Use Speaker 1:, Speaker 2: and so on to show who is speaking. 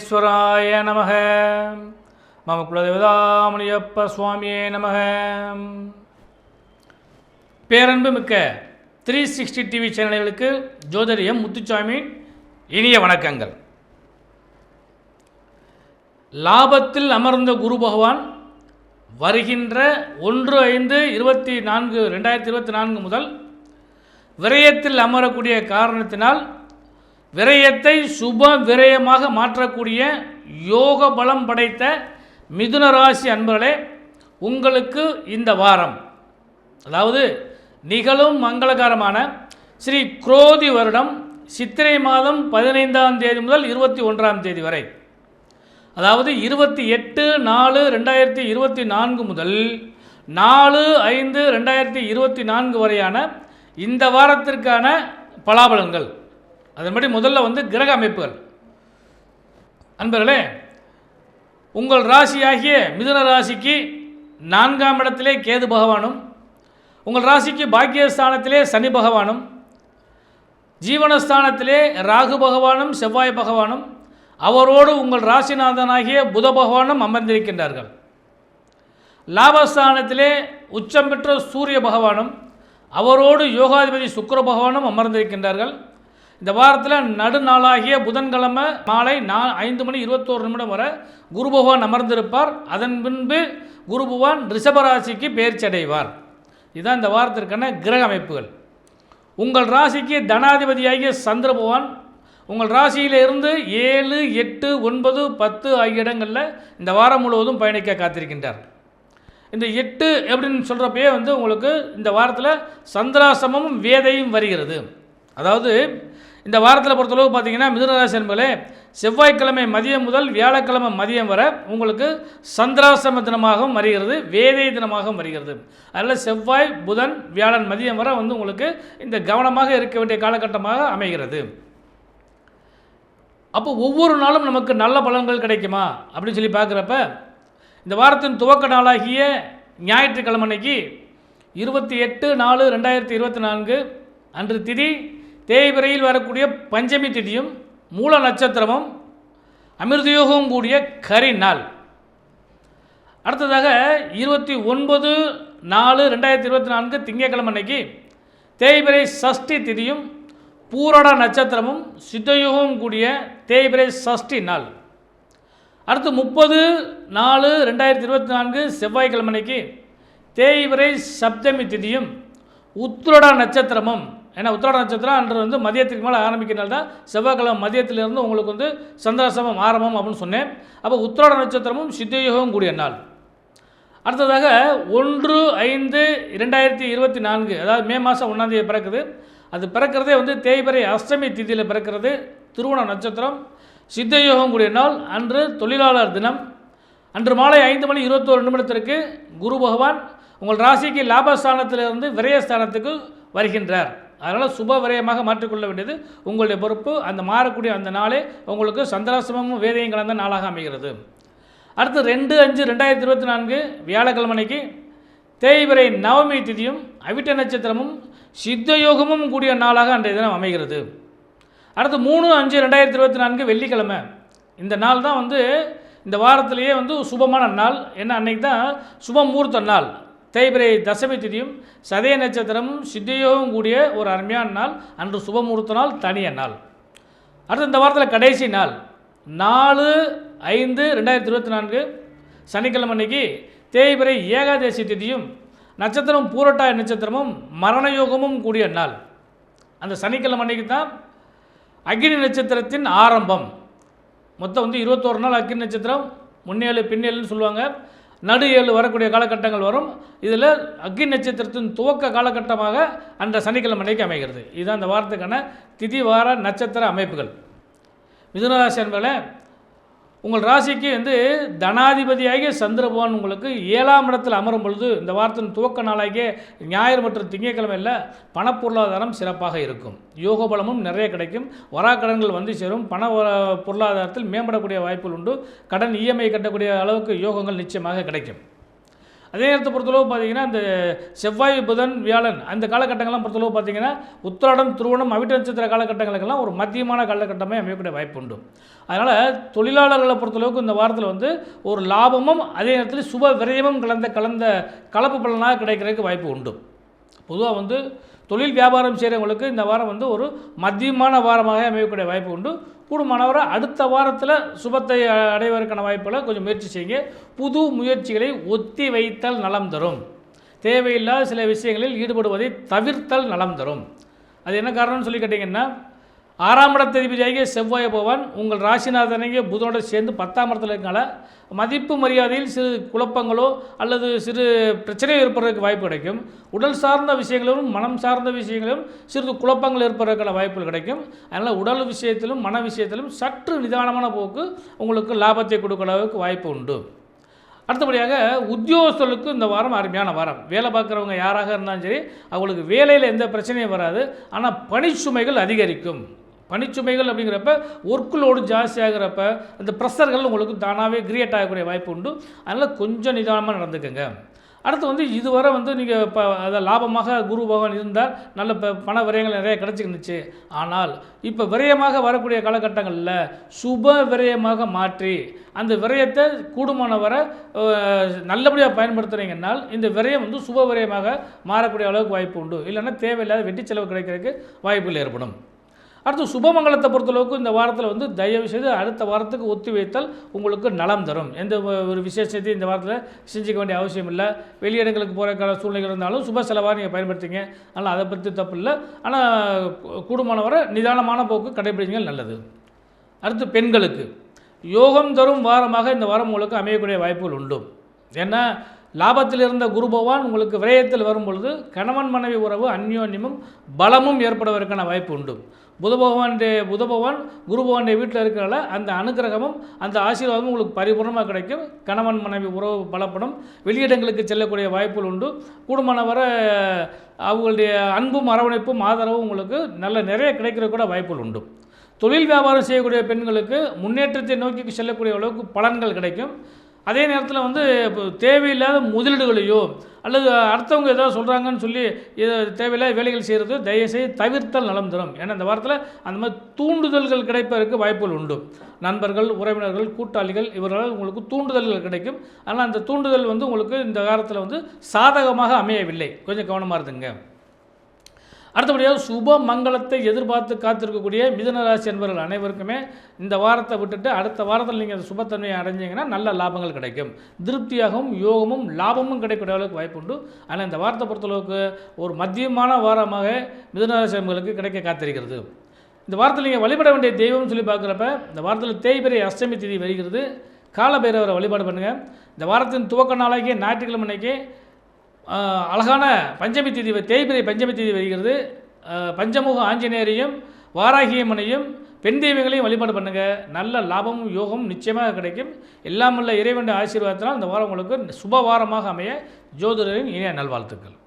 Speaker 1: விக்னேஸ்வராய நமக. மம குலதேவதாமணியப்ப சுவாமியே நமக. பேரன்பு மிக்க 360 டிவி சேனல்களுக்கு ஜோதிடம் முத்துசாமி இனிய வணக்கங்கள். லாபத்தில் அமர்ந்த குரு பகவான் வருகின்ற 1/5/2024 முதல் விரயத்தில் அமரக்கூடிய காரணத்தினால் விரயத்தை சுப விரயமாக மாற்றக்கூடிய யோக பலம் படைத்த மிதுன ராசி அன்பர்களே, உங்களுக்கு இந்த வாரம், அதாவது நிகழும் மங்களகரமான ஸ்ரீ குரோதி வருடம் சித்திரை மாதம் 15ஆம் தேதி முதல் 21ஆம் தேதி வரை, அதாவது 28/4/2024 முதல் 4/5/2024 வரையான இந்த வாரத்திற்கான பலாபலன்கள். அதன்படி முதல்ல கிரக அமைப்புகள். அன்பர்களே, உங்கள் ராசியாகிய மிதுன ராசிக்கு 4ஆம் இடத்திலே கேது பகவானும், உங்கள் ராசிக்கு பாக்கியஸ்தானத்திலே சனி பகவானும், ஜீவனஸ்தானத்திலே ராகு பகவானும் செவ்வாய் பகவானும், அவரோடு உங்கள் ராசிநாதனாகிய புத பகவானும் அமர்ந்திருக்கின்றார்கள். லாபஸ்தானத்திலே உச்சம் பெற்ற சூரிய பகவானும், அவரோடு யோகாதிபதி சுக்கிர பகவானும் அமர்ந்திருக்கின்றார்கள். இந்த வாரத்தில் நடுநாளாகிய புதன்கிழமை மாலை 5:21 வரை குரு பகவான் அமர்ந்திருப்பார். அதன் பின்பு குரு பகவான் ரிஷபராசிக்கு பெயர்ச்சி அடைவார். இதுதான் இந்த வாரத்திற்கான கிரக அமைப்புகள். உங்கள் ராசிக்கு தனாதிபதியாகிய சந்திர பகவான் உங்கள் ராசியிலிருந்து 7, 8, 9, 10 ஆகிய இடங்களில் இந்த வாரம் முழுவதும் பயணிக்க காத்திருக்கின்றார். இந்த 8 எப்படின்னு சொல்கிறப்பயே உங்களுக்கு இந்த வாரத்தில் சந்திராசிரமமும் வேதையும் வருகிறது. அதாவது இந்த வாரத்தில் பொறுத்தளவு பார்த்தீங்கன்னா மிதுனராசி என்பதே செவ்வாய்க்கிழமை மதியம் முதல் வியாழக்கிழமை மதியம் வரை உங்களுக்கு சந்திராசிரம தினமாகவும் வருகிறது, வேதை தினமாகவும் வருகிறது. அதில் செவ்வாய் புதன் வியாழன் மதியம் வரை உங்களுக்கு இந்த கவனமாக இருக்க வேண்டிய காலகட்டமாக அமைகிறது. அப்போ ஒவ்வொரு நாளும் நமக்கு நல்ல பலன்கள் கிடைக்குமா அப்படின்னு சொல்லி பார்க்குறப்ப, இந்த வாரத்தின் துவக்க நாளாகிய ஞாயிற்றுக்கிழமை அன்னைக்கு 28/4/2024 அன்று திதி தேய்பிரையில் வரக்கூடிய பஞ்சமி திதியும் மூல நட்சத்திரமும் அமிர்தயோகமும் கூடிய கரி நாள். அடுத்ததாக 29/4/2024 திங்கட்கிழமை அன்னைக்கு தேய்பிரை சஷ்டி திதியும் பூரண நட்சத்திரமும் சித்தயோகமும் கூடிய தேய்பிரை சஷ்டி நாள். அடுத்து 30/4/2024 செவ்வாய்க்கிழமை அன்னைக்கு தேய்பிரை சப்தமி திதியும் உத்திரட நட்சத்திரமும், ஏன்னா உத்திரட நட்சத்திரம் அன்று மதியத்துக்கு மேலே ஆரம்பிக்கிறனால தான் செவ்வாய்க்கிழமை மதியத்திலிருந்து உங்களுக்கு சந்திராசிரமம் ஆரம்பம் அப்படின்னு சொன்னேன். அப்போ உத்திரட நட்சத்திரமும் சித்தயோகமும் கூடிய நாள். அடுத்ததாக 1/5/2024 அதாவது மே மாதம் 1ஆம் தேதி பிறக்குது. அது பிறக்கிறதே தேய்பிரை அஷ்டமி திதியில் பிறக்கிறது. திருவோண நட்சத்திரம், சித்தயோகம் கூடிய நாள். அன்று தொழிலாளர் தினம். அன்று மாலை 5:21 குரு பகவான் உங்கள் ராசிக்கு லாபஸ்தானத்திலிருந்து விரயஸ்தானத்துக்கு வருகின்றார். அதனால் சுப விரயமாக மாற்றிக்கொள்ள வேண்டியது உங்களுடைய பொறுப்பு. அந்த மாறக்கூடிய அந்த நாளே உங்களுக்கு சந்திராசிரமமும் வேதையும் கலந்த நாளாக அமைகிறது. அடுத்து 2/5/2024 வியாழக்கிழமை அன்னைக்கு தேய்பிரை நவமி திதியும் அவிட்ட நட்சத்திரமும் சித்தயோகமும் கூடிய நாளாக அன்றைய தினம் அமைகிறது. அடுத்து 3/5/2024 வெள்ளிக்கிழமை. இந்த நாள் தான் இந்த வாரத்திலேயே சுபமான நாள். ஏன்னா அன்றைக்கி தான் சுபமூர்த்த நாள். தேய்பிரை தசமி திதியும் சதய நட்சத்திரமும் சித்தயோகம் கூடிய ஒரு அருமையான நாள். அன்று சுபமூர்த்த நாள், தனிய நாள். அடுத்து இந்த வாரத்தில் கடைசி நாள் 4/5/2024 சனிக்கிழமை அன்னைக்கு தேய்பிரை ஏகாதசி திதியும் நட்சத்திரம் பூரட்டாய நட்சத்திரமும் மரணயோகமும் கூடிய நாள். அந்த சனிக்கிழமை அன்னைக்கு தான் அக்னி நட்சத்திரத்தின் ஆரம்பம். மொத்தம் 21 நாள் அக்னி நட்சத்திரம், முன்னேழு பின்னேழுன்னு சொல்லுவாங்க. நடு 7 வரக்கூடிய காலகட்டங்கள் வரும். இதில் அக்னி நட்சத்திரத்தின் துவக்க காலகட்டமாக அந்த சனிக்கிழமை அன்னைக்கு அமைகிறது. இதுதான் இந்த வாரத்துக்கான திதி வார நட்சத்திர அமைப்புகள். மிதுனராசி என்பதில் உங்கள் ராசிக்கு தனாதிபதியாகிய சந்திர பகவான் உங்களுக்கு 7ஆம் இடத்தில் அமரும் பொழுது இந்த வாரத்தின் துவக்க நாளாகிய ஞாயிறு மற்றும் திங்கட்கிழமையில் பணப்பொருளாதாரம் சிறப்பாக இருக்கும். யோக பலமும் நிறைய கிடைக்கும். வராக்கடன்கள் சேரும். பண பொருளாதாரத்தில் மேம்படக்கூடிய வாய்ப்புகள் உண்டு. கடன் இஎம்ஐ கட்டக்கூடிய அளவுக்கு யோகங்கள் நிச்சயமாக கிடைக்கும். அதே நேரத்தை பொறுத்தளவு பார்த்தீங்கன்னா இந்த செவ்வாய் புதன் வியாழன் அந்த காலகட்டங்கள்லாம் பொறுத்தளவு பார்த்தீங்கன்னா உத்திராடம் திருவோணம் அவிட்ட நட்சத்திர காலகட்டங்களுக்கெல்லாம் ஒரு மத்தியமான காலகட்டமே அமையக்கூடிய வாய்ப்பு உண்டு. அதனால் தொழிலாளர்களை பொறுத்தளவுக்கு இந்த வாரத்தில் வந்து ஒரு லாபமும் அதே நேரத்தில் சுப விரயமும் கலந்த கலப்பு பலனாக கிடைக்கிறதுக்கு வாய்ப்பு உண்டு. பொதுவாக வந்து தொழில் வியாபாரம் செய்கிறவங்களுக்கு இந்த வாரம் வந்து ஒரு மத்தியமான வாரமாக அமையக்கூடிய வாய்ப்பு உண்டு. கூடுமானவரை அடுத்த வாரத்தில் சுபத்தை அடைவதற்கான வாய்ப்புகளை கொஞ்சம் முயற்சி செய்யுங்க. புது முயற்சிகளை ஒத்தி வைத்தல் நலம் தரும். தேவையில்லாத சில விஷயங்களில் ஈடுபடுவதை தவிர்த்தல் நலம் தரும். அது என்ன காரணம்னு சொல்லி கேட்டிங்கன்னா, 6ஆம் இடத்ததிபதியாகிய செவ்வாய் பகவான் உங்கள் ராசிநாதனையே புதனோடு சேர்ந்து 10ஆம் இடத்துல இருக்கனால மதிப்பு மரியாதையில் சிறு குழப்பங்களோ அல்லது சிறு பிரச்சனையோ ஏற்படுறதுக்கு வாய்ப்பு கிடைக்கும். உடல் சார்ந்த விஷயங்களும் மனம் சார்ந்த விஷயங்களும் சிறிது குழப்பங்கள் ஏற்படுறதுக்கான வாய்ப்புகள் கிடைக்கும். அதனால் உடல் விஷயத்திலும் மன விஷயத்திலும் சற்று நிதானமான போக்கு உங்களுக்கு லாபத்தை கொடுக்குற அளவுக்கு வாய்ப்பு உண்டு. அடுத்தபடியாக உத்தியோகஸ்தர்களுக்கு இந்த வாரம் அருமையான வாரம். வேலை பார்க்குறவங்க யாராக இருந்தாலும் சரி, அவங்களுக்கு வேலையில் எந்த பிரச்சனையும் வராது. ஆனால் பணிச்சுமைகள் அதிகரிக்கும். பணிச்சுமைகள் அப்படிங்கிறப்ப ஒர்க்குலோடு ஜாஸ்தியாகிறப்ப அந்த ப்ரெஷர்கள் உங்களுக்கு தானாகவே கிரியேட் ஆகக்கூடிய வாய்ப்பு உண்டு. அதனால் கொஞ்சம் நிதானமாக நடந்துக்கங்க. அடுத்து வந்து இதுவரை வந்து நீங்கள் இப்போ அதை லாபமாக குரு பகவான் இருந்தால் நல்ல பண விரயங்கள் நிறைய கிடச்சிருந்துச்சு. ஆனால் இப்போ விரயமாக வரக்கூடிய காலகட்டங்களில் சுப விரயமாக மாற்றி அந்த விரயத்தை கூடுமான வரை நல்லபடியாக பயன்படுத்துகிறீங்கன்னால் இந்த விரயம் வந்து சுப விரயமாக மாறக்கூடிய அளவுக்கு வாய்ப்பு உண்டு. இல்லைன்னா தேவையில்லாத வெட்டி செலவு கிடைக்கிறதுக்கு வாய்ப்புகள் ஏற்படும். அடுத்து சுபமங்கலத்தை பொறுத்தளவுக்கு இந்த வாரத்தில் வந்து தயவு செய்து அடுத்த வாரத்துக்கு ஒத்தி வைத்தல் உங்களுக்கு நலம் தரும். எந்த ஒரு விசேஷத்தையும் இந்த வாரத்தில் செஞ்சுக்க வேண்டிய அவசியம் இல்லை. வெளியிடங்களுக்கு போகிறக்கான சூழ்நிலை இருந்தாலும் சுப செலவாக நீங்கள் பயன்படுத்திங்க. அதனால் அதை பற்றி தப்பு இல்லை. ஆனால் கூடுமானவரை நிதானமான போக்கு கடைபிடிங்க, நல்லது. அடுத்து பெண்களுக்கு யோகம் தரும் வாரமாக இந்த வாரம் உங்களுக்கு அமையக்கூடிய வாய்ப்புகள் உண்டு. ஏன்னா லாபத்தில் இருந்த குரு பகவான் உங்களுக்கு விரயத்தில் வரும் பொழுது கணவன் மனைவி உறவு அந்யோன்யமும் பலமும் ஏற்படுவதற்கான வாய்ப்பு உண்டு. புத பகவான் குரு பகவானுடைய வீட்டில் இருக்கிறனால அந்த அனுகிரகமும் அந்த ஆசீர்வாதமும் உங்களுக்கு பரிபூர்ணமாக கிடைக்கும். கணவன் மனைவி உறவு பலப்படும். வெளியிடங்களுக்கு செல்லக்கூடிய வாய்ப்புகள் உண்டு. கூடுமானவரை அவங்களுடைய அன்பும் அரவணைப்பும் ஆதரவும் உங்களுக்கு நிறைய கிடைக்கிற கூட வாய்ப்புகள் உண்டு. தொழில் வியாபாரம் செய்யக்கூடிய பெண்களுக்கு முன்னேற்றத்தை நோக்கி செல்லக்கூடிய அளவுக்கு பலன்கள் கிடைக்கும். அதே நேரத்தில் வந்து தேவையில்லாத முதலீடுகளையோ அல்லது அடுத்தவங்க ஏதாவது சொல்கிறாங்கன்னு சொல்லி இதை தேவையில்லாத வேலைகள் செய்கிறது தயவுசெய்து தவிர்த்தல் நலம் தரும். ஏன்னா இந்த வாரத்தில் அந்த மாதிரி தூண்டுதல்கள் கிடைப்பதற்கு வாய்ப்புகள் உண்டு. நண்பர்கள், உறவினர்கள், கூட்டாளிகள் இவர்களால் உங்களுக்கு தூண்டுதல்கள் கிடைக்கும். ஆனால் அந்த தூண்டுதல் வந்து உங்களுக்கு இந்த வாரத்தில் வந்து சாதகமாக அமையவில்லை. கொஞ்சம் கவனமாக இருந்துங்க. அடுத்தபடியாக சுப மங்களத்தை எதிர்பார்த்து காத்திருக்கக்கூடிய மிதுனராசி என்பவர்கள் அனைவருக்குமே இந்த வாரத்தை விட்டுட்டு அடுத்த வாரத்தில் நீங்கள் அந்த சுபத்தன்மையை அடைஞ்சிங்கன்னா நல்ல லாபங்கள் கிடைக்கும். திருப்தியாகவும் யோகமும் லாபமும் கிடைக்கக்கூடிய அளவுக்கு வாய்ப்பு உண்டு. ஆனால் இந்த வாரத்தை பொறுத்தளவுக்கு ஒரு மத்தியமான வாரமாக மிதுனராசி என்பவர்களுக்கு கிடைக்க காத்திருக்கிறது. இந்த வாரத்தில் நீங்கள் வழிபட வேண்டிய தெய்வம்னு சொல்லி பார்க்குறப்ப இந்த வாரத்தில் தேய்பிறை அஷ்டமி திதி வருகிறது. காலபைரவரை வழிபாடு பண்ணுங்கள். இந்த வாரத்தின் துவக்க நாளாகிய ஞாயிற்றுக்கிழமை அன்னைக்கு அழகான பஞ்சமி திதி தேய்பிறை பஞ்சமி திதி வருகிறது. பஞ்சமுக ஆஞ்சநேயரையும் வாராகியம்மனையும் பெண் தெய்வங்களையும் வழிபாடு பண்ணுங்கள். நல்ல லாபமும் யோகமும் நிச்சயமாக கிடைக்கும். எல்லாமல்ல இறைவனுடைய ஆசீர்வாதத்தினால் இந்த வாரம் உங்களுக்கு சுப வாரமாக அமைய ஜோதிடரின் இனிய நல்வாழ்த்துக்கள்.